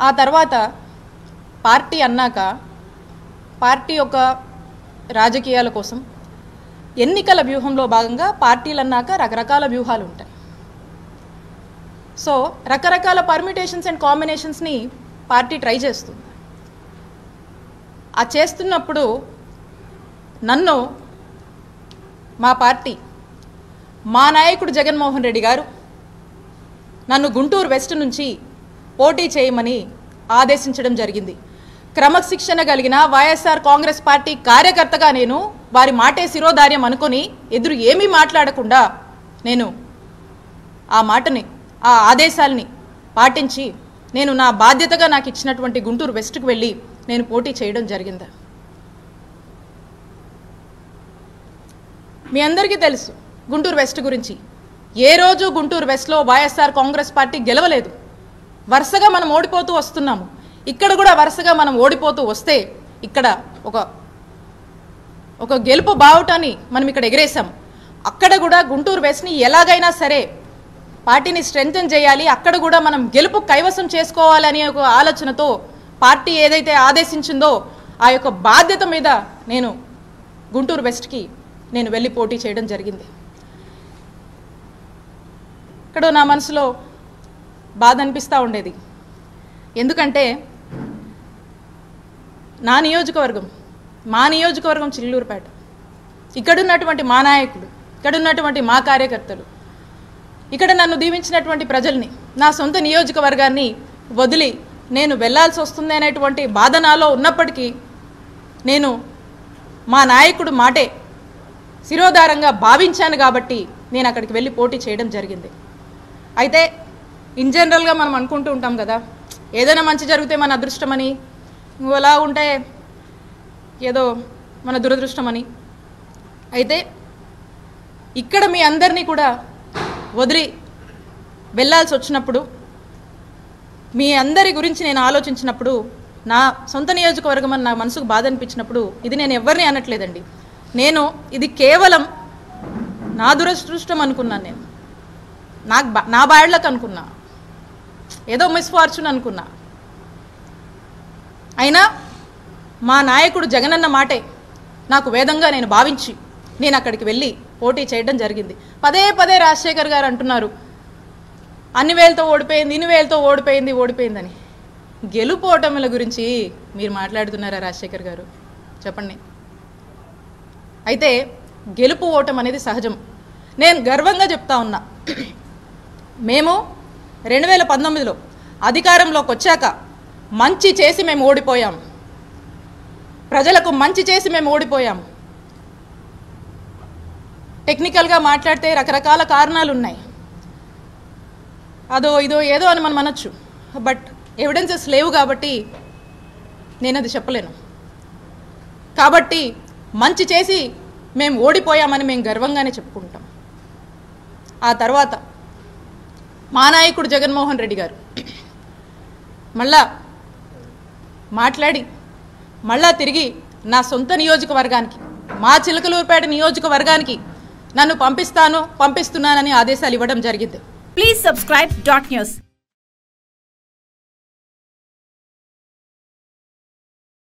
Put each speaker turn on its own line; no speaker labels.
ఆ తర్వాత పార్టీ అన్నాక పార్టీ యొక్క రాజకీయాల కోసం ఎన్నికల వ్యూహంలో భాగంగా పార్టీలు అన్నాక రకరకాల వ్యూహాలు ఉంటాయి. సో రకరకాల పర్మిటేషన్స్ అండ్ కాంబినేషన్స్ని పార్టీ ట్రై చేస్తుంది. ఆ చేస్తున్నప్పుడు నన్ను మా పార్టీ మా నాయకుడు జగన్మోహన్ రెడ్డి గారు నన్ను గుంటూరు వెస్ట్ నుంచి పోటీ చేయమని ఆదేశించడం జరిగింది. క్రమశిక్షణ కలిగిన వైఎస్ఆర్ కాంగ్రెస్ పార్టీ కార్యకర్తగా నేను వారి మాటే శిరోధార్యం అనుకొని ఎదురు ఏమీ మాట్లాడకుండా నేను ఆ మాటని ఆ ఆదేశాలని పాటించి నేను నా బాధ్యతగా నాకు ఇచ్చినటువంటి గుంటూరు వెస్ట్కి వెళ్ళి నేను పోటీ చేయడం జరిగింది. మీ అందరికీ తెలుసు గుంటూరు వెస్ట్ గురించి. ఏ రోజు గుంటూరు వెస్ట్లో వైఎస్ఆర్ కాంగ్రెస్ పార్టీ గెలవలేదు. వరుసగా మనం ఓడిపోతూ వస్తున్నాము. ఇక్కడ కూడా వరుసగా మనం ఓడిపోతూ వస్తే ఇక్కడ ఒక గెలుపు బావుటాన్ని మనం ఇక్కడ ఎగరేసాం. అక్కడ కూడా గుంటూరు వెస్ట్ని ఎలాగైనా సరే పార్టీని స్ట్రెంథెన్ చేయాలి, అక్కడ కూడా మనం గెలుపు కైవసం చేసుకోవాలనే ఒక ఆలోచనతో పార్టీ ఏదైతే ఆదేశించిందో ఆ యొక్క బాధ్యత మీద నేను గుంటూరు వెస్ట్కి నేను వెళ్ళి పోటీ చేయడం జరిగింది. ఇక్కడ నా మనసులో బాధ అనిపిస్తూ ఉండేది. ఎందుకంటే నా నియోజకవర్గం మా నియోజకవర్గం చిల్లూరుపేట, ఇక్కడున్నటువంటి మా నాయకులు, ఇక్కడున్నటువంటి మా కార్యకర్తలు, ఇక్కడ నన్ను దీవించినటువంటి ప్రజల్ని, నా సొంత నియోజకవర్గాన్ని వదిలి నేను వెళ్లాల్సి వస్తుంది అనేటువంటి బాధ నాలో ఉన్నప్పటికీ నేను మా నాయకుడు మాటే శిరోధారంగా భావించాను కాబట్టి నేను అక్కడికి వెళ్ళి పోటీ చేయడం జరిగింది. అయితే ఇన్ జనరల్గా మనం అనుకుంటూ ఉంటాం కదా, ఏదైనా మంచి జరిగితే మన అదృష్టమని, ఇంకోలా ఉంటే ఏదో మన దురదృష్టమని. అయితే ఇక్కడ మీ అందరినీ కూడా వదిలి వెళ్ళాల్సి వచ్చినప్పుడు, మీ అందరి గురించి నేను ఆలోచించినప్పుడు, నా సొంత నియోజకవర్గం అని నా మనసుకు బాధ అనిపించినప్పుడు, ఇది నేను ఎవరిని అనట్లేదండి, నేను ఇది కేవలం నా దురదృష్టం అనుకున్నాను. నేను నా బ్యాడ్లకు అనుకున్నా, ఏదో మిస్ఫార్చ్యూన్ అనుకున్నా. అయినా మా నాయకుడు జగనన్న మాటే నాకు వేదంగా నేను భావించి నేను అక్కడికి వెళ్ళి పోటీ చేయడం జరిగింది. పదే పదే రాజశేఖర్ గారు అంటున్నారు అన్ని వేలతో ఓడిపోయింది, ఇన్ని వేలతో ఓడిపోయిందని. గెలుపు ఓటముల గురించి మీరు మాట్లాడుతున్నారా రాజశేఖర్ గారు? చెప్పండి. అయితే గెలుపు ఓటం అనేది సహజం. నేను గర్వంగా చెప్తా ఉన్నా, మేము 2019లో అధికారంలోకి వచ్చాక మంచి చేసి మేము ఓడిపోయాం. ప్రజలకు మంచి చేసి మేము ఓడిపోయాం. టెక్నికల్గా మాట్లాడితే రకరకాల కారణాలు ఉన్నాయి, అదో ఇదో ఏదో అని మనం అనొచ్చు. బట్ ఎవిడెన్సెస్ లేవు కాబట్టి నేను అది చెప్పలేను. కాబట్టి మంచి చేసి మేము ఓడిపోయామని మేము గర్వంగానే చెప్పుకుంటాం. ఆ తర్వాత మా నాయకుడు జగన్మోహన్ రెడ్డి గారు మళ్ళా మాట్లాడి మళ్ళా తిరిగి నా సొంత నియోజకవర్గానికి, మా చిలకలూరుపేట నియోజకవర్గానికి నన్ను పంపిస్తున్నానని ఆదేశాలు ఇవ్వడం జరిగింది.
Please subscribe .news.